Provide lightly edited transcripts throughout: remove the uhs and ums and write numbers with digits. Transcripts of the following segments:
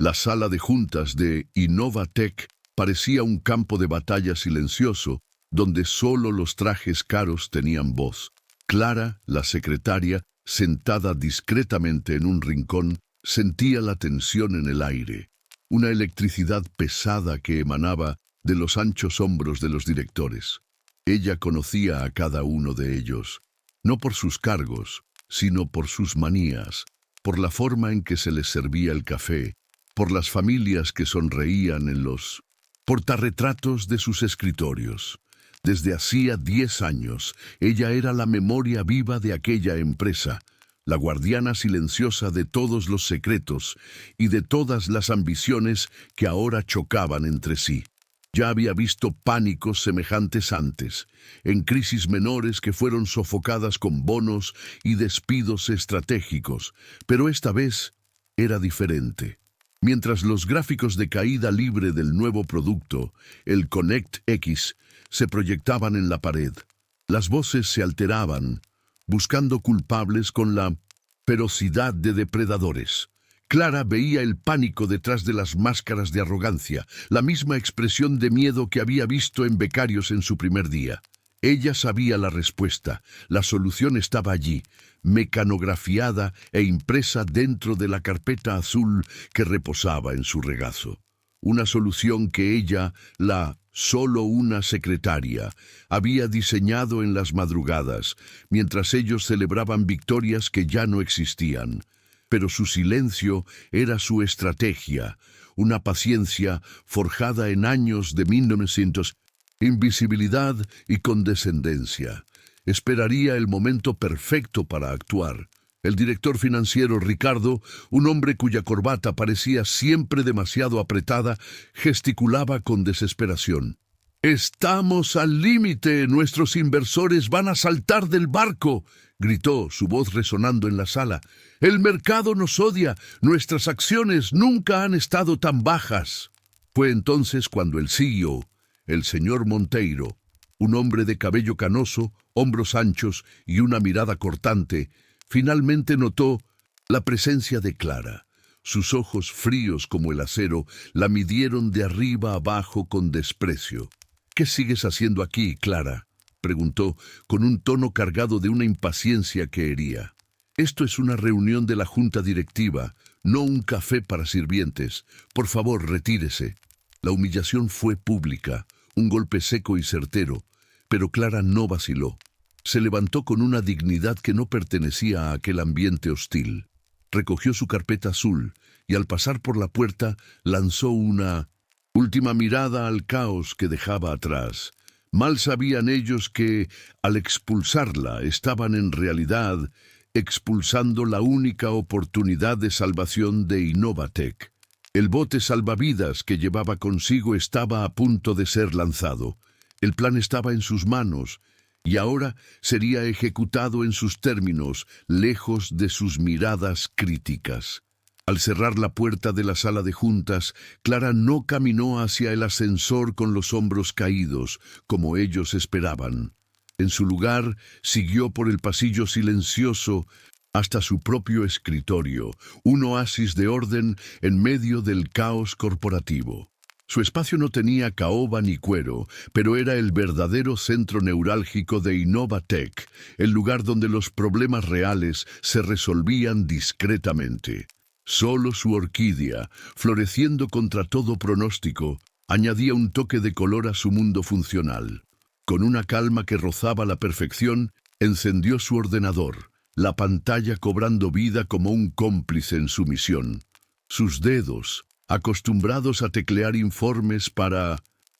La sala de juntas de Innovatec parecía un campo de batalla silencioso, donde solo los trajes caros tenían voz. Clara, la secretaria, sentada discretamente en un rincón, sentía la tensión en el aire, una electricidad pesada que emanaba de los anchos hombros de los directores. Ella conocía a cada uno de ellos, no por sus cargos, sino por sus manías, por la forma en que se les servía el café, por las familias que sonreían en los portarretratos de sus escritorios. Desde hacía 10 años, ella era la memoria viva de aquella empresa, la guardiana silenciosa de todos los secretos y de todas las ambiciones que ahora chocaban entre sí. Ya había visto pánicos semejantes antes, en crisis menores que fueron sofocadas con bonos y despidos estratégicos, pero esta vez era diferente. Mientras los gráficos de caída libre del nuevo producto, el Connect X, se proyectaban en la pared, las voces se alteraban, buscando culpables con la ferocidad de depredadores. Clara veía el pánico detrás de las máscaras de arrogancia, la misma expresión de miedo que había visto en Becarios en su primer día. Ella sabía la respuesta, la solución estaba allí, mecanografiada e impresa dentro de la carpeta azul que reposaba en su regazo. Una solución que ella, solo una secretaria, había diseñado en las madrugadas, mientras ellos celebraban victorias que ya no existían. Pero su silencio era su estrategia, una paciencia forjada en años de 1900, invisibilidad y condescendencia. Esperaría el momento perfecto para actuar. El director financiero Ricardo, un hombre cuya corbata parecía siempre demasiado apretada, gesticulaba con desesperación. «¡Estamos al límite! ¡Nuestros inversores van a saltar del barco!», gritó, su voz resonando en la sala. «El mercado nos odia. Nuestras acciones nunca han estado tan bajas». Fue entonces cuando el CEO, el señor Monteiro, un hombre de cabello canoso, hombros anchos y una mirada cortante, finalmente notó la presencia de Clara. Sus ojos fríos como el acero la midieron de arriba abajo con desprecio. «¿Qué sigues haciendo aquí, Clara?», preguntó con un tono cargado de una impaciencia que hería. «Esto es una reunión de la junta directiva, no un café para sirvientes. Por favor, retírese». La humillación fue pública, un golpe seco y certero, pero Clara no vaciló. Se levantó con una dignidad que no pertenecía a aquel ambiente hostil. Recogió su carpeta azul y al pasar por la puerta lanzó una última mirada al caos que dejaba atrás. Mal sabían ellos que, al expulsarla, estaban en realidad expulsando la única oportunidad de salvación de Innovatec. El bote salvavidas que llevaba consigo estaba a punto de ser lanzado. El plan estaba en sus manos, y ahora sería ejecutado en sus términos, lejos de sus miradas críticas. Al cerrar la puerta de la sala de juntas, Clara no caminó hacia el ascensor con los hombros caídos, como ellos esperaban. En su lugar, siguió por el pasillo silencioso hasta su propio escritorio, un oasis de orden en medio del caos corporativo. Su espacio no tenía caoba ni cuero, pero era el verdadero centro neurálgico de Innovatec, el lugar donde los problemas reales se resolvían discretamente. Solo su orquídea, floreciendo contra todo pronóstico, añadía un toque de color a su mundo funcional. Con una calma que rozaba la perfección, encendió su ordenador, la pantalla cobrando vida como un cómplice en su misión. Sus dedos, acostumbrados a teclear informes para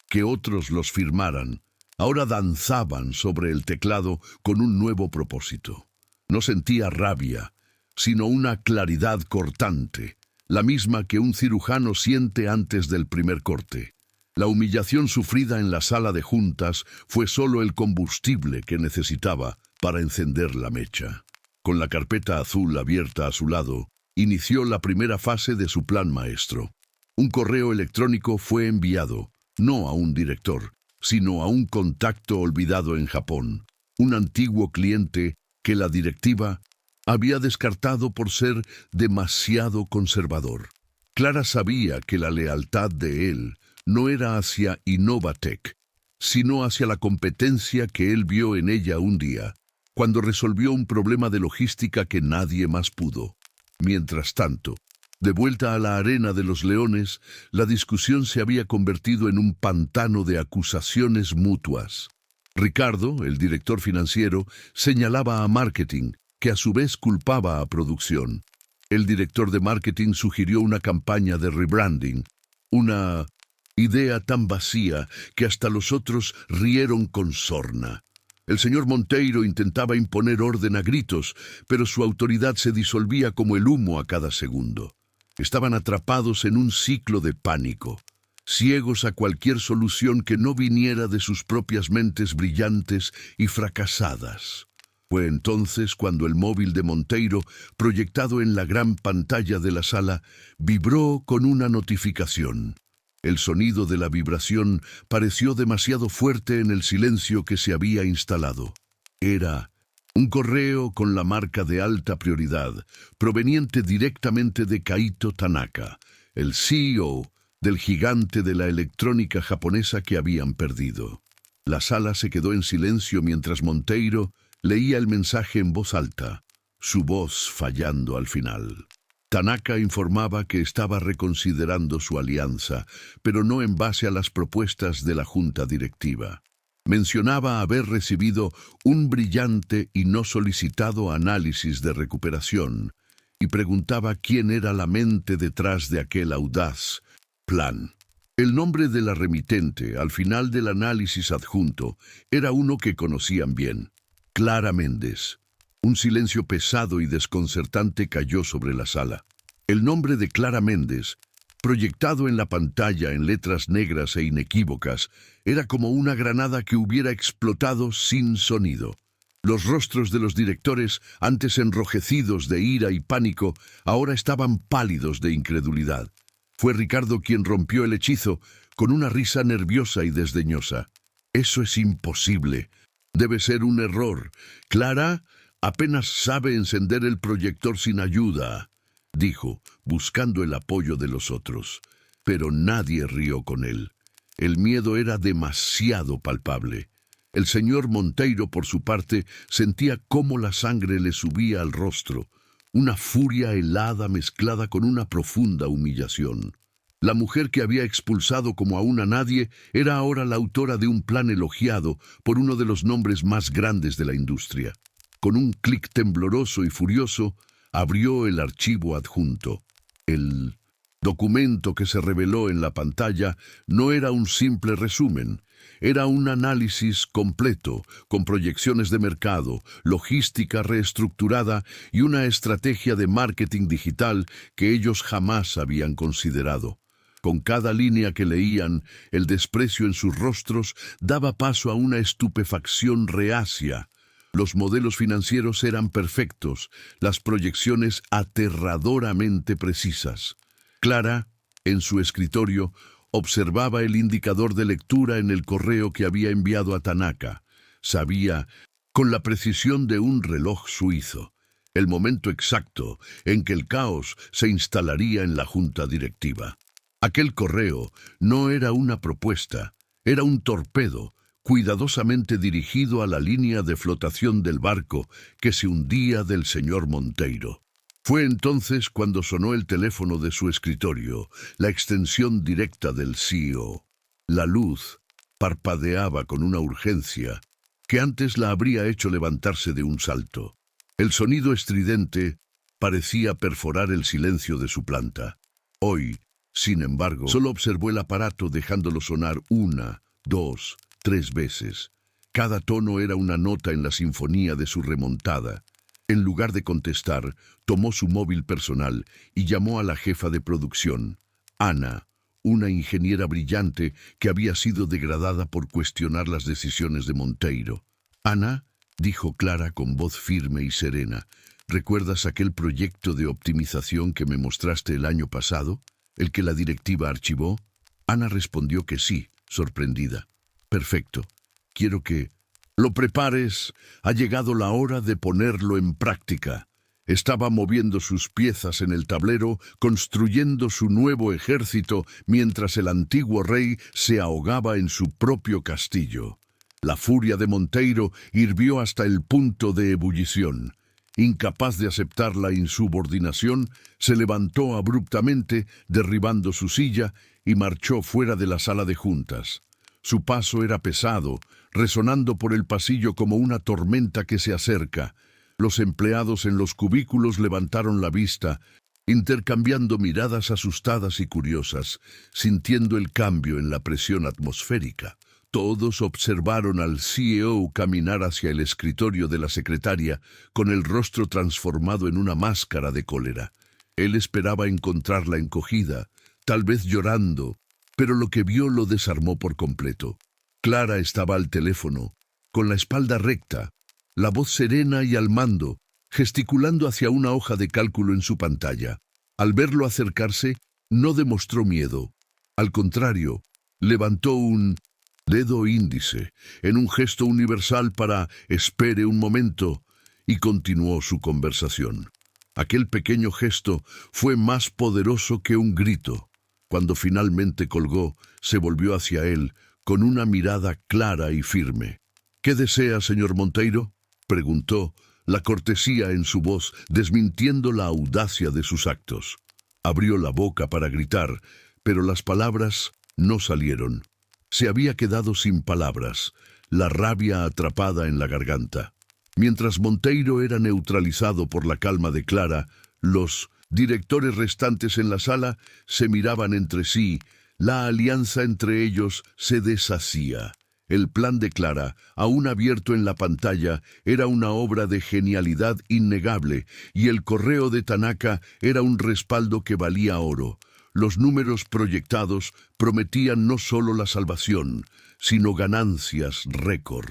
que otros los firmaran, ahora danzaban sobre el teclado con un nuevo propósito. No sentía rabia, sino una claridad cortante, la misma que un cirujano siente antes del primer corte. La humillación sufrida en la sala de juntas fue solo el combustible que necesitaba para encender la mecha. Con la carpeta azul abierta a su lado, inició la primera fase de su plan maestro. Un correo electrónico fue enviado, no a un director, sino a un contacto olvidado en Japón, un antiguo cliente que la directiva había descartado por ser demasiado conservador. Clara sabía que la lealtad de él no era hacia Innovatec, sino hacia la competencia que él vio en ella un día, cuando resolvió un problema de logística que nadie más pudo. Mientras tanto, de vuelta a la arena de los leones, la discusión se había convertido en un pantano de acusaciones mutuas. Ricardo, el director financiero, señalaba a marketing, que a su vez culpaba a producción. El director de marketing sugirió una campaña de rebranding, una idea tan vacía que hasta los otros rieron con sorna. El señor Monteiro intentaba imponer orden a gritos, pero su autoridad se disolvía como el humo a cada segundo. Estaban atrapados en un ciclo de pánico, ciegos a cualquier solución que no viniera de sus propias mentes brillantes y fracasadas. Fue entonces cuando el móvil de Monteiro, proyectado en la gran pantalla de la sala, vibró con una notificación. El sonido de la vibración pareció demasiado fuerte en el silencio que se había instalado. Era un correo con la marca de alta prioridad, proveniente directamente de Kaito Tanaka, el CEO del gigante de la electrónica japonesa que habían perdido. La sala se quedó en silencio mientras Monteiro leía el mensaje en voz alta, su voz fallando al final. Tanaka informaba que estaba reconsiderando su alianza, pero no en base a las propuestas de la junta directiva. Mencionaba haber recibido un brillante y no solicitado análisis de recuperación, y preguntaba quién era la mente detrás de aquel audaz plan. El nombre de la remitente, al final del análisis adjunto, era uno que conocían bien: Clara Méndez. Un silencio pesado y desconcertante cayó sobre la sala. El nombre de Clara Méndez, proyectado en la pantalla en letras negras e inequívocas, era como una granada que hubiera explotado sin sonido. Los rostros de los directores, antes enrojecidos de ira y pánico, ahora estaban pálidos de incredulidad. Fue Ricardo quien rompió el hechizo, con una risa nerviosa y desdeñosa. «Eso es imposible. Debe ser un error. Clara apenas sabe encender el proyector sin ayuda», dijo, buscando el apoyo de los otros. Pero nadie rió con él. El miedo era demasiado palpable. El señor Monteiro, por su parte, sentía cómo la sangre le subía al rostro, una furia helada mezclada con una profunda humillación. La mujer que había expulsado como a una nadie era ahora la autora de un plan elogiado por uno de los nombres más grandes de la industria. Con un clic tembloroso y furioso, abrió el archivo adjunto. El documento que se reveló en la pantalla no era un simple resumen, era un análisis completo, con proyecciones de mercado, logística reestructurada y una estrategia de marketing digital que ellos jamás habían considerado. Con cada línea que leían, el desprecio en sus rostros daba paso a una estupefacción reacia. Los modelos financieros eran perfectos, las proyecciones aterradoramente precisas. Clara, en su escritorio, observaba el indicador de lectura en el correo que había enviado a Tanaka. Sabía, con la precisión de un reloj suizo, el momento exacto en que el caos se instalaría en la junta directiva. Aquel correo no era una propuesta, era un torpedo, cuidadosamente dirigido a la línea de flotación del barco que se hundía del señor Monteiro. Fue entonces cuando sonó el teléfono de su escritorio, la extensión directa del CEO. La luz parpadeaba con una urgencia que antes la habría hecho levantarse de un salto. El sonido estridente parecía perforar el silencio de su planta. Hoy, sin embargo, solo observó el aparato dejándolo sonar 1, 2, 3 veces. Cada tono era una nota en la sinfonía de su remontada. En lugar de contestar, tomó su móvil personal y llamó a la jefa de producción, Ana, una ingeniera brillante que había sido degradada por cuestionar las decisiones de Monteiro. «Ana», dijo Clara con voz firme y serena, «¿recuerdas aquel proyecto de optimización que me mostraste el año pasado? ¿El que la directiva archivó?» Ana respondió que sí, sorprendida. «Perfecto. Quiero que lo prepares. Ha llegado la hora de ponerlo en práctica». Estaba moviendo sus piezas en el tablero, construyendo su nuevo ejército, mientras el antiguo rey se ahogaba en su propio castillo. La furia de Monteiro hirvió hasta el punto de ebullición. Incapaz de aceptar la insubordinación, se levantó abruptamente, derribando su silla, y marchó fuera de la sala de juntas. Su paso era pesado, resonando por el pasillo como una tormenta que se acerca. Los empleados en los cubículos levantaron la vista, intercambiando miradas asustadas y curiosas, sintiendo el cambio en la presión atmosférica. Todos observaron al CEO caminar hacia el escritorio de la secretaria, con el rostro transformado en una máscara de cólera. Él esperaba encontrarla encogida, tal vez llorando, pero lo que vio lo desarmó por completo. Clara estaba al teléfono, con la espalda recta, la voz serena y al mando, gesticulando hacia una hoja de cálculo en su pantalla. Al verlo acercarse, no demostró miedo. Al contrario, levantó un dedo índice, en un gesto universal para «espere un momento», y continuó su conversación. Aquel pequeño gesto fue más poderoso que un grito. Cuando finalmente colgó, se volvió hacia él, con una mirada clara y firme. «¿Qué desea, señor Monteiro?», preguntó, la cortesía en su voz desmintiendo la audacia de sus actos. Abrió la boca para gritar, pero las palabras no salieron. Se había quedado sin palabras, la rabia atrapada en la garganta. Mientras Monteiro era neutralizado por la calma de Clara, los directores restantes en la sala se miraban entre sí. La alianza entre ellos se deshacía. El plan de Clara, aún abierto en la pantalla, era una obra de genialidad innegable, y el correo de Tanaka era un respaldo que valía oro. Los números proyectados prometían no solo la salvación, sino ganancias récord.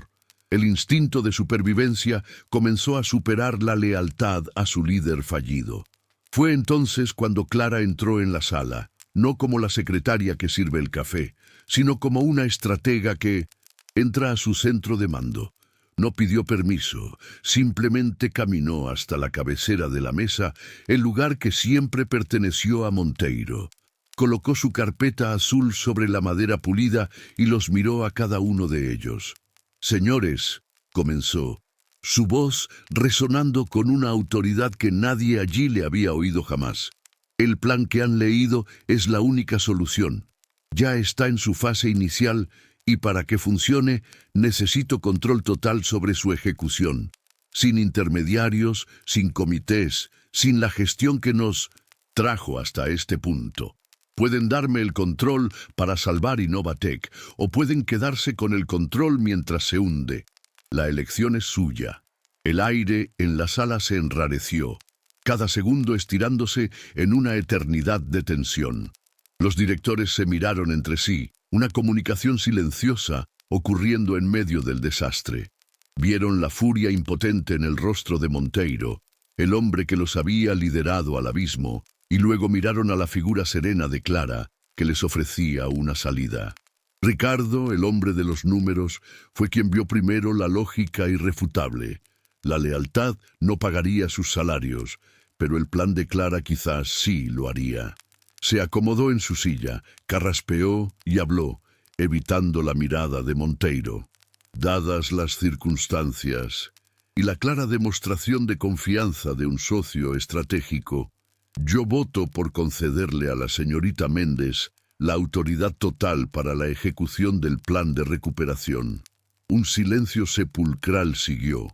El instinto de supervivencia comenzó a superar la lealtad a su líder fallido. Fue entonces cuando Clara entró en la sala, no como la secretaria que sirve el café, sino como una estratega que entra a su centro de mando. No pidió permiso, simplemente caminó hasta la cabecera de la mesa, el lugar que siempre perteneció a Monteiro. Colocó su carpeta azul sobre la madera pulida y los miró a cada uno de ellos. «Señores», comenzó, su voz resonando con una autoridad que nadie allí le había oído jamás. «El plan que han leído es la única solución. Ya está en su fase inicial y para que funcione necesito control total sobre su ejecución. Sin intermediarios, sin comités, sin la gestión que nos trajo hasta este punto. Pueden darme el control para salvar Innovatec o pueden quedarse con el control mientras se hunde. La elección es suya». El aire en la sala se enrareció, cada segundo estirándose en una eternidad de tensión. Los directores se miraron entre sí, una comunicación silenciosa ocurriendo en medio del desastre. Vieron la furia impotente en el rostro de Monteiro, el hombre que los había liderado al abismo, y luego miraron a la figura serena de Clara, que les ofrecía una salida. Ricardo, el hombre de los números, fue quien vio primero la lógica irrefutable. La lealtad no pagaría sus salarios, pero el plan de Clara quizás sí lo haría. Se acomodó en su silla, carraspeó y habló, evitando la mirada de Monteiro. «Dadas las circunstancias y la clara demostración de confianza de un socio estratégico, yo voto por concederle a la señorita Méndez la autoridad total para la ejecución del plan de recuperación». Un silencio sepulcral siguió,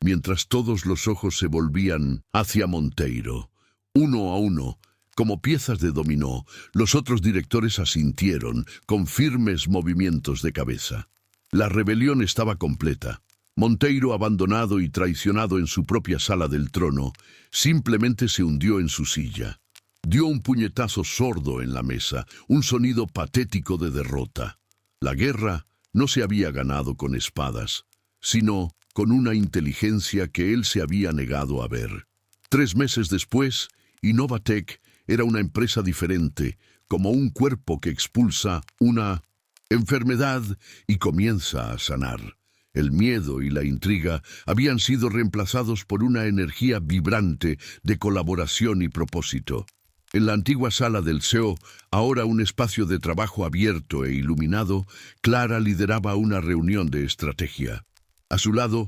mientras todos los ojos se volvían hacia Monteiro. Uno a uno, como piezas de dominó, los otros directores asintieron con firmes movimientos de cabeza. La rebelión estaba completa. Monteiro, abandonado y traicionado en su propia sala del trono, simplemente se hundió en su silla. Dio un puñetazo sordo en la mesa, un sonido patético de derrota. La guerra no se había ganado con espadas, sino con una inteligencia que él se había negado a ver. 3 meses después, Innovatec era una empresa diferente, como un cuerpo que expulsa una enfermedad y comienza a sanar. El miedo y la intriga habían sido reemplazados por una energía vibrante de colaboración y propósito. En la antigua sala del CEO, ahora un espacio de trabajo abierto e iluminado, Clara lideraba una reunión de estrategia. A su lado,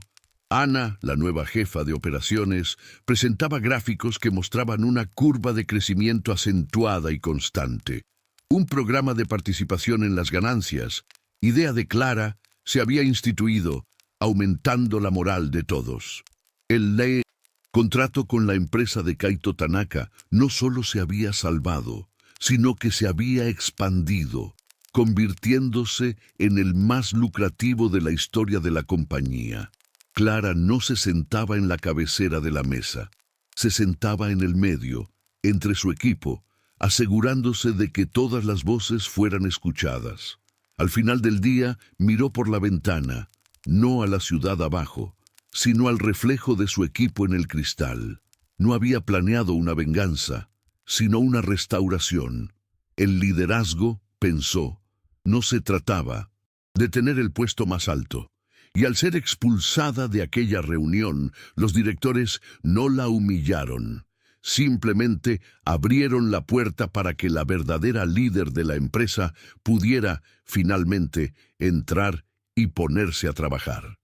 Ana, la nueva jefa de operaciones, presentaba gráficos que mostraban una curva de crecimiento acentuada y constante. Un programa de participación en las ganancias, idea de Clara, se había instituido, aumentando la moral de todos. El contrato con la empresa de Kaito Tanaka no solo se había salvado, sino que se había expandido, convirtiéndose en el más lucrativo de la historia de la compañía. Clara no se sentaba en la cabecera de la mesa, se sentaba en el medio, entre su equipo, asegurándose de que todas las voces fueran escuchadas. Al final del día, miró por la ventana, no a la ciudad abajo, sino al reflejo de su equipo en el cristal. No había planeado una venganza, sino una restauración. El liderazgo, pensó, no se trataba de tener el puesto más alto. Y al ser expulsada de aquella reunión, los directores no la humillaron. Simplemente abrieron la puerta para que la verdadera líder de la empresa pudiera, finalmente, entrar y ponerse a trabajar.